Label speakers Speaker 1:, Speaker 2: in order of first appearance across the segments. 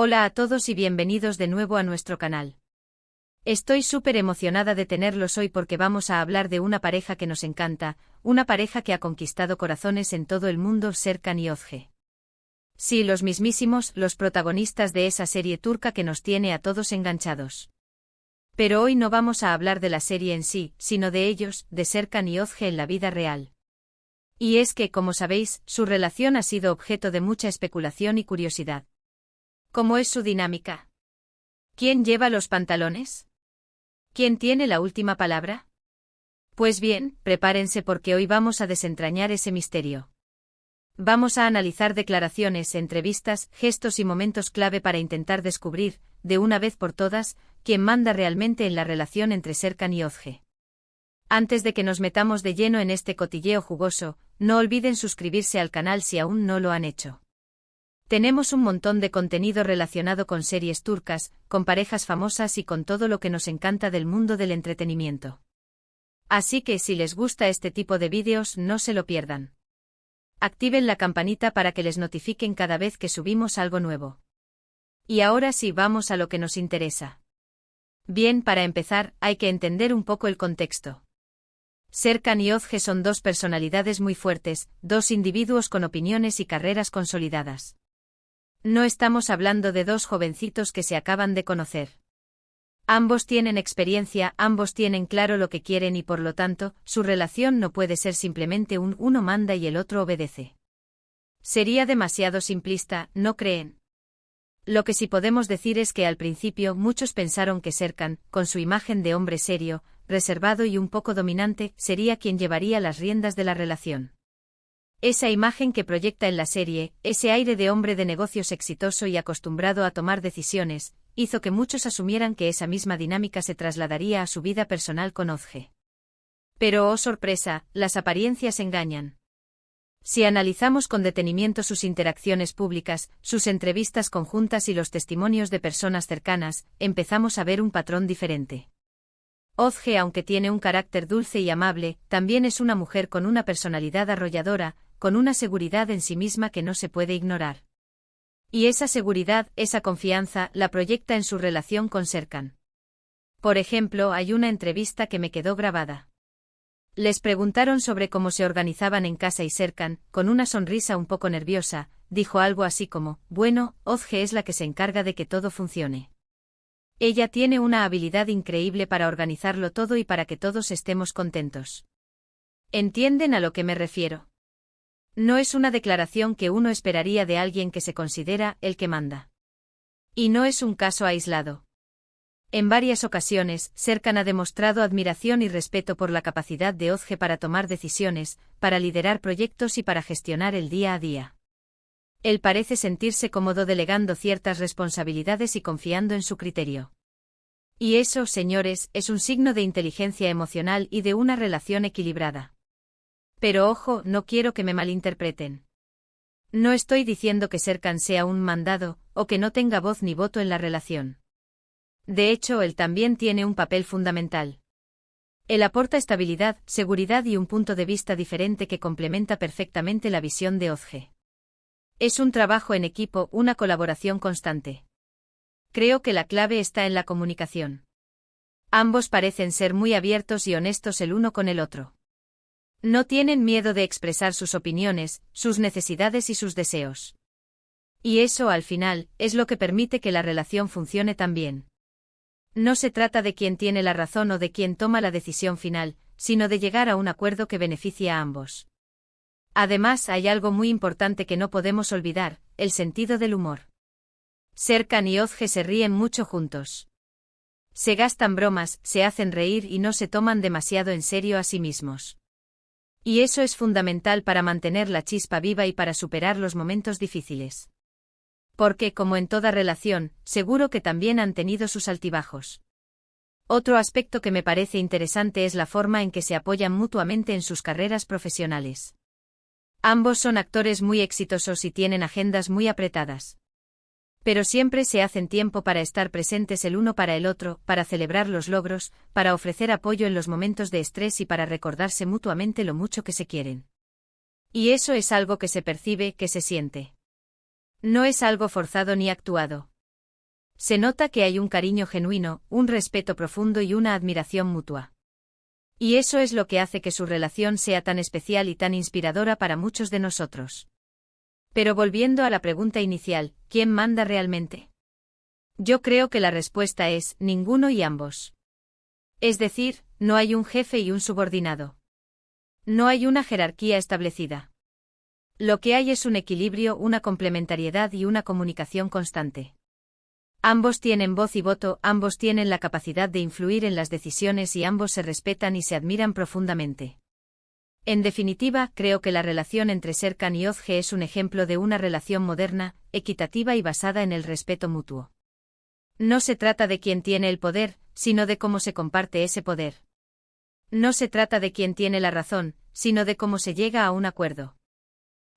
Speaker 1: Hola a todos y bienvenidos de nuevo a nuestro canal. Estoy súper emocionada de tenerlos hoy porque vamos a hablar de una pareja que nos encanta, una pareja que ha conquistado corazones en todo el mundo, Serkan y Özge. Sí, los mismísimos, los protagonistas de esa serie turca que nos tiene a todos enganchados. Pero hoy no vamos a hablar de la serie en sí, sino de ellos, de Serkan y Özge en la vida real. Y es que, como sabéis, su relación ha sido objeto de mucha especulación y curiosidad. ¿Cómo es su dinámica? ¿Quién lleva los pantalones? ¿Quién tiene la última palabra? Pues bien, prepárense porque hoy vamos a desentrañar ese misterio. Vamos a analizar declaraciones, entrevistas, gestos y momentos clave para intentar descubrir, de una vez por todas, quién manda realmente en la relación entre Serkan y Özge. Antes de que nos metamos de lleno en este cotilleo jugoso, no olviden suscribirse al canal si aún no lo han hecho. Tenemos un montón de contenido relacionado con series turcas, con parejas famosas y con todo lo que nos encanta del mundo del entretenimiento. Así que si les gusta este tipo de vídeos no se lo pierdan. Activen la campanita para que les notifiquen cada vez que subimos algo nuevo. Y ahora sí vamos a lo que nos interesa. Bien, para empezar, hay que entender un poco el contexto. Serkan y Özge son dos personalidades muy fuertes, dos individuos con opiniones y carreras consolidadas. No estamos hablando de dos jovencitos que se acaban de conocer. Ambos tienen experiencia, ambos tienen claro lo que quieren y por lo tanto, su relación no puede ser simplemente uno manda y el otro obedece. Sería demasiado simplista, ¿no creen? Lo que sí podemos decir es que al principio muchos pensaron que Serkan, con su imagen de hombre serio, reservado y un poco dominante, sería quien llevaría las riendas de la relación. Esa imagen que proyecta en la serie, ese aire de hombre de negocios exitoso y acostumbrado a tomar decisiones, hizo que muchos asumieran que esa misma dinámica se trasladaría a su vida personal con Özge. Pero, oh sorpresa, las apariencias engañan. Si analizamos con detenimiento sus interacciones públicas, sus entrevistas conjuntas y los testimonios de personas cercanas, empezamos a ver un patrón diferente. Özge, aunque tiene un carácter dulce y amable, también es una mujer con una personalidad arrolladora, con una seguridad en sí misma que no se puede ignorar. Y esa seguridad, esa confianza, la proyecta en su relación con Serkan. Por ejemplo, hay una entrevista que me quedó grabada. Les preguntaron sobre cómo se organizaban en casa y Serkan, con una sonrisa un poco nerviosa, dijo algo así como, bueno, Özge es la que se encarga de que todo funcione. Ella tiene una habilidad increíble para organizarlo todo y para que todos estemos contentos. ¿Entienden a lo que me refiero? No es una declaración que uno esperaría de alguien que se considera el que manda. Y no es un caso aislado. En varias ocasiones, Serkan ha demostrado admiración y respeto por la capacidad de Özge para tomar decisiones, para liderar proyectos y para gestionar el día a día. Él parece sentirse cómodo delegando ciertas responsabilidades y confiando en su criterio. Y eso, señores, es un signo de inteligencia emocional y de una relación equilibrada. Pero ojo, no quiero que me malinterpreten. No estoy diciendo que Serkan sea un mandado, o que no tenga voz ni voto en la relación. De hecho, él también tiene un papel fundamental. Él aporta estabilidad, seguridad y un punto de vista diferente que complementa perfectamente la visión de Özge. Es un trabajo en equipo, una colaboración constante. Creo que la clave está en la comunicación. Ambos parecen ser muy abiertos y honestos el uno con el otro. No tienen miedo de expresar sus opiniones, sus necesidades y sus deseos. Y eso, al final, es lo que permite que la relación funcione tan bien. No se trata de quién tiene la razón o de quién toma la decisión final, sino de llegar a un acuerdo que beneficie a ambos. Además, hay algo muy importante que no podemos olvidar, el sentido del humor. Serkan y Özge se ríen mucho juntos. Se gastan bromas, se hacen reír y no se toman demasiado en serio a sí mismos. Y eso es fundamental para mantener la chispa viva y para superar los momentos difíciles. Porque, como en toda relación, seguro que también han tenido sus altibajos. Otro aspecto que me parece interesante es la forma en que se apoyan mutuamente en sus carreras profesionales. Ambos son actores muy exitosos y tienen agendas muy apretadas. Pero siempre se hacen tiempo para estar presentes el uno para el otro, para celebrar los logros, para ofrecer apoyo en los momentos de estrés y para recordarse mutuamente lo mucho que se quieren. Y eso es algo que se percibe, que se siente. No es algo forzado ni actuado. Se nota que hay un cariño genuino, un respeto profundo y una admiración mutua. Y eso es lo que hace que su relación sea tan especial y tan inspiradora para muchos de nosotros. Pero volviendo a la pregunta inicial, ¿quién manda realmente? Yo creo que la respuesta es, ninguno y ambos. Es decir, no hay un jefe y un subordinado. No hay una jerarquía establecida. Lo que hay es un equilibrio, una complementariedad y una comunicación constante. Ambos tienen voz y voto, ambos tienen la capacidad de influir en las decisiones y ambos se respetan y se admiran profundamente. En definitiva, creo que la relación entre Serkan y Özge es un ejemplo de una relación moderna, equitativa y basada en el respeto mutuo. No se trata de quién tiene el poder, sino de cómo se comparte ese poder. No se trata de quién tiene la razón, sino de cómo se llega a un acuerdo.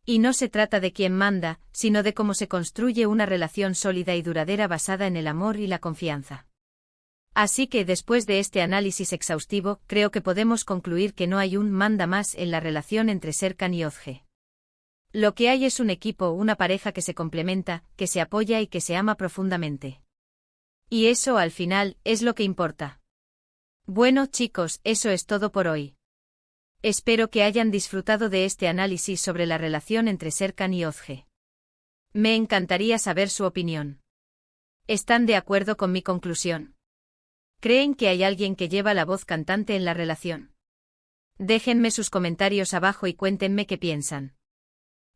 Speaker 1: Y no se trata de quién manda, sino de cómo se construye una relación sólida y duradera basada en el amor y la confianza. Así que después de este análisis exhaustivo, creo que podemos concluir que no hay un manda más en la relación entre Serkan y Özge. Lo que hay es un equipo, una pareja que se complementa, que se apoya y que se ama profundamente. Y eso, al final, es lo que importa. Bueno, chicos, eso es todo por hoy. Espero que hayan disfrutado de este análisis sobre la relación entre Serkan y Özge. Me encantaría saber su opinión. ¿Están de acuerdo con mi conclusión? ¿Creen que hay alguien que lleva la voz cantante en la relación? Déjenme sus comentarios abajo y cuéntenme qué piensan.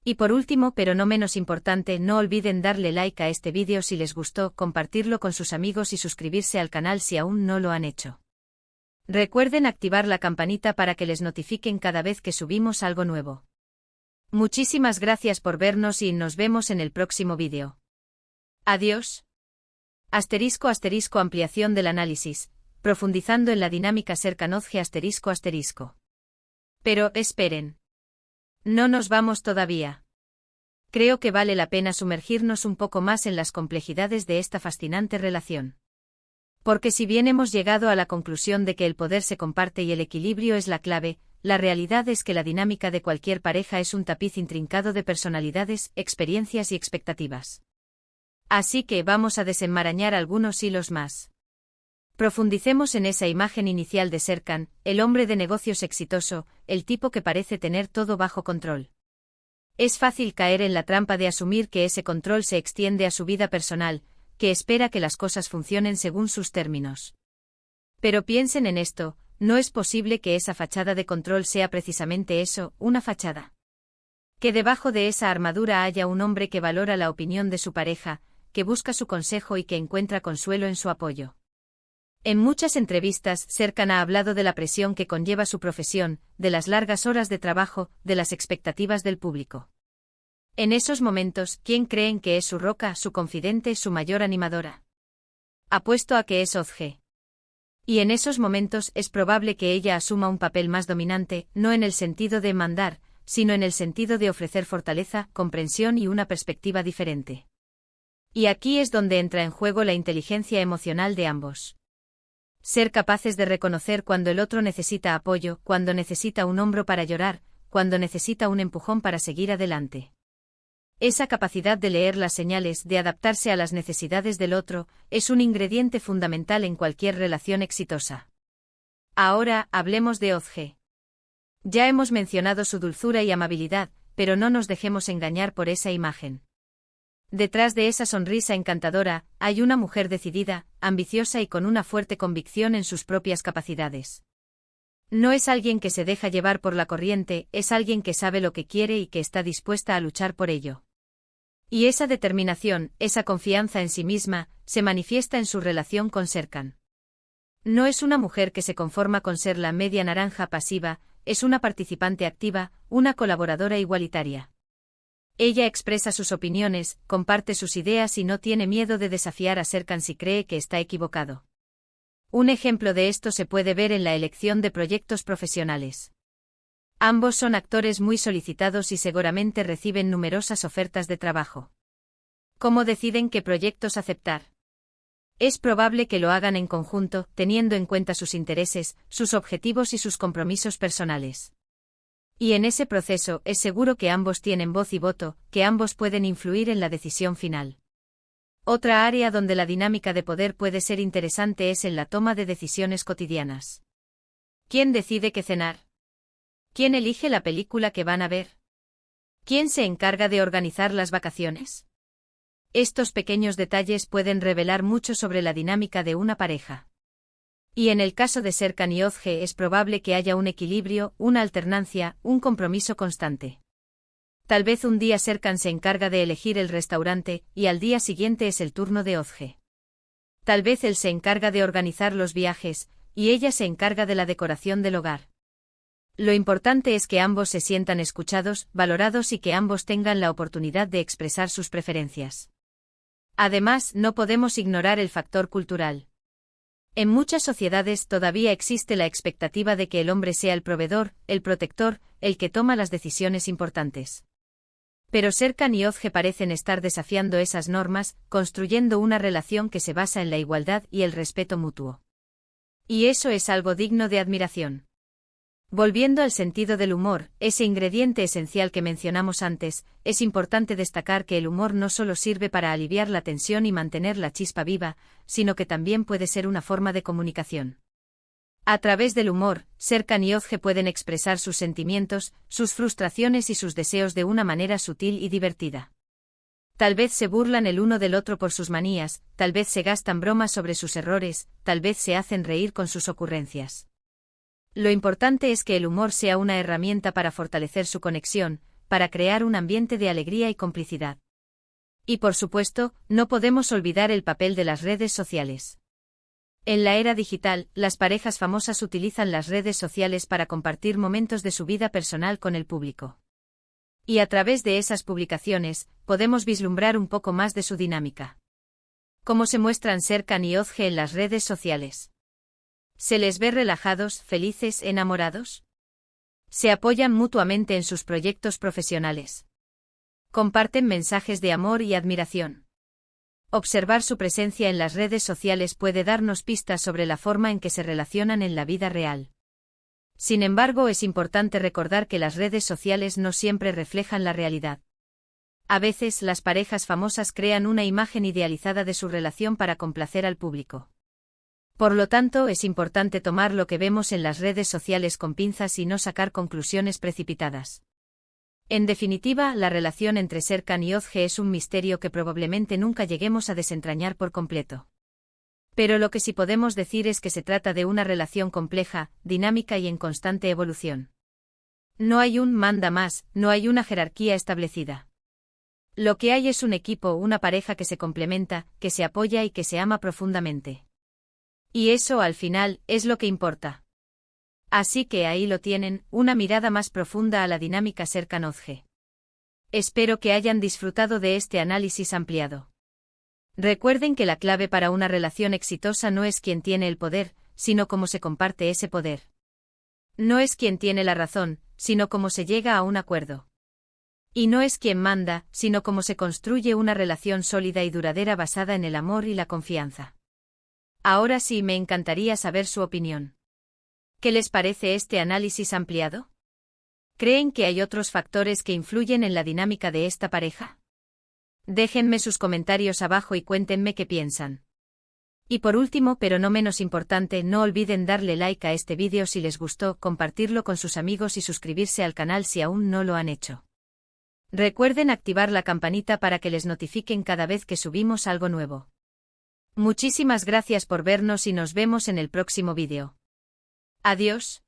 Speaker 1: Y por último, pero no menos importante, no olviden darle like a este vídeo si les gustó, compartirlo con sus amigos y suscribirse al canal si aún no lo han hecho. Recuerden activar la campanita para que les notifiquen cada vez que subimos algo nuevo. Muchísimas gracias por vernos y nos vemos en el próximo vídeo. Adiós. *** ampliación del análisis, profundizando en la dinámica Serkan-Özge ***. Pero, esperen. No nos vamos todavía. Creo que vale la pena sumergirnos un poco más en las complejidades de esta fascinante relación. Porque si bien hemos llegado a la conclusión de que el poder se comparte y el equilibrio es la clave, la realidad es que la dinámica de cualquier pareja es un tapiz intrincado de personalidades, experiencias y expectativas. Así que vamos a desenmarañar algunos hilos más. Profundicemos en esa imagen inicial de Serkan, el hombre de negocios exitoso, el tipo que parece tener todo bajo control. Es fácil caer en la trampa de asumir que ese control se extiende a su vida personal, que espera que las cosas funcionen según sus términos. Pero piensen en esto, no es posible que esa fachada de control sea precisamente eso, una fachada. Que debajo de esa armadura haya un hombre que valora la opinión de su pareja, que busca su consejo y que encuentra consuelo en su apoyo. En muchas entrevistas, Serkan ha hablado de la presión que conlleva su profesión, de las largas horas de trabajo, de las expectativas del público. En esos momentos, ¿quién creen que es su roca, su confidente, su mayor animadora? Apuesto a que es Özge. Y en esos momentos es probable que ella asuma un papel más dominante, no en el sentido de mandar, sino en el sentido de ofrecer fortaleza, comprensión y una perspectiva diferente. Y aquí es donde entra en juego la inteligencia emocional de ambos. Ser capaces de reconocer cuando el otro necesita apoyo, cuando necesita un hombro para llorar, cuando necesita un empujón para seguir adelante. Esa capacidad de leer las señales, de adaptarse a las necesidades del otro, es un ingrediente fundamental en cualquier relación exitosa. Ahora, hablemos de Özge. Ya hemos mencionado su dulzura y amabilidad, pero no nos dejemos engañar por esa imagen. Detrás de esa sonrisa encantadora, hay una mujer decidida, ambiciosa y con una fuerte convicción en sus propias capacidades. No es alguien que se deja llevar por la corriente, es alguien que sabe lo que quiere y que está dispuesta a luchar por ello. Y esa determinación, esa confianza en sí misma, se manifiesta en su relación con Serkan. No es una mujer que se conforma con ser la media naranja pasiva, es una participante activa, una colaboradora igualitaria. Ella expresa sus opiniones, comparte sus ideas y no tiene miedo de desafiar a Serkan si cree que está equivocado. Un ejemplo de esto se puede ver en la elección de proyectos profesionales. Ambos son actores muy solicitados y seguramente reciben numerosas ofertas de trabajo. ¿Cómo deciden qué proyectos aceptar? Es probable que lo hagan en conjunto, teniendo en cuenta sus intereses, sus objetivos y sus compromisos personales. Y en ese proceso es seguro que ambos tienen voz y voto, que ambos pueden influir en la decisión final. Otra área donde la dinámica de poder puede ser interesante es en la toma de decisiones cotidianas. ¿Quién decide qué cenar? ¿Quién elige la película que van a ver? ¿Quién se encarga de organizar las vacaciones? Estos pequeños detalles pueden revelar mucho sobre la dinámica de una pareja. Y en el caso de Serkan y Özge es probable que haya un equilibrio, una alternancia, un compromiso constante. Tal vez un día Serkan se encarga de elegir el restaurante, y al día siguiente es el turno de Özge. Tal vez él se encarga de organizar los viajes, y ella se encarga de la decoración del hogar. Lo importante es que ambos se sientan escuchados, valorados y que ambos tengan la oportunidad de expresar sus preferencias. Además, no podemos ignorar el factor cultural. En muchas sociedades todavía existe la expectativa de que el hombre sea el proveedor, el protector, el que toma las decisiones importantes. Pero Serkan y Özge parecen estar desafiando esas normas, construyendo una relación que se basa en la igualdad y el respeto mutuo. Y eso es algo digno de admiración. Volviendo al sentido del humor, ese ingrediente esencial que mencionamos antes, es importante destacar que el humor no solo sirve para aliviar la tensión y mantener la chispa viva, sino que también puede ser una forma de comunicación. A través del humor, Serkan y Özge pueden expresar sus sentimientos, sus frustraciones y sus deseos de una manera sutil y divertida. Tal vez se burlan el uno del otro por sus manías, tal vez se gastan bromas sobre sus errores, tal vez se hacen reír con sus ocurrencias. Lo importante es que el humor sea una herramienta para fortalecer su conexión, para crear un ambiente de alegría y complicidad. Y por supuesto, no podemos olvidar el papel de las redes sociales. En la era digital, las parejas famosas utilizan las redes sociales para compartir momentos de su vida personal con el público. Y a través de esas publicaciones, podemos vislumbrar un poco más de su dinámica. ¿Cómo se muestran Serkan y Özge en las redes sociales? ¿Se les ve relajados, felices, enamorados? ¿Se apoyan mutuamente en sus proyectos profesionales? ¿Comparten mensajes de amor y admiración? Observar su presencia en las redes sociales puede darnos pistas sobre la forma en que se relacionan en la vida real. Sin embargo, es importante recordar que las redes sociales no siempre reflejan la realidad. A veces, las parejas famosas crean una imagen idealizada de su relación para complacer al público. Por lo tanto, es importante tomar lo que vemos en las redes sociales con pinzas y no sacar conclusiones precipitadas. En definitiva, la relación entre Serkan y Özge es un misterio que probablemente nunca lleguemos a desentrañar por completo. Pero lo que sí podemos decir es que se trata de una relación compleja, dinámica y en constante evolución. No hay un manda más, no hay una jerarquía establecida. Lo que hay es un equipo, una pareja que se complementa, que se apoya y que se ama profundamente. Y eso, al final, es lo que importa. Así que ahí lo tienen, una mirada más profunda a la dinámica Serkan-Özge. Espero que hayan disfrutado de este análisis ampliado. Recuerden que la clave para una relación exitosa no es quien tiene el poder, sino cómo se comparte ese poder. No es quien tiene la razón, sino cómo se llega a un acuerdo. Y no es quien manda, sino cómo se construye una relación sólida y duradera basada en el amor y la confianza. Ahora sí me encantaría saber su opinión. ¿Qué les parece este análisis ampliado? ¿Creen que hay otros factores que influyen en la dinámica de esta pareja? Déjenme sus comentarios abajo y cuéntenme qué piensan. Y por último, pero no menos importante, no olviden darle like a este vídeo si les gustó, compartirlo con sus amigos y suscribirse al canal si aún no lo han hecho. Recuerden activar la campanita para que les notifiquen cada vez que subimos algo nuevo. Muchísimas gracias por vernos y nos vemos en el próximo vídeo. Adiós.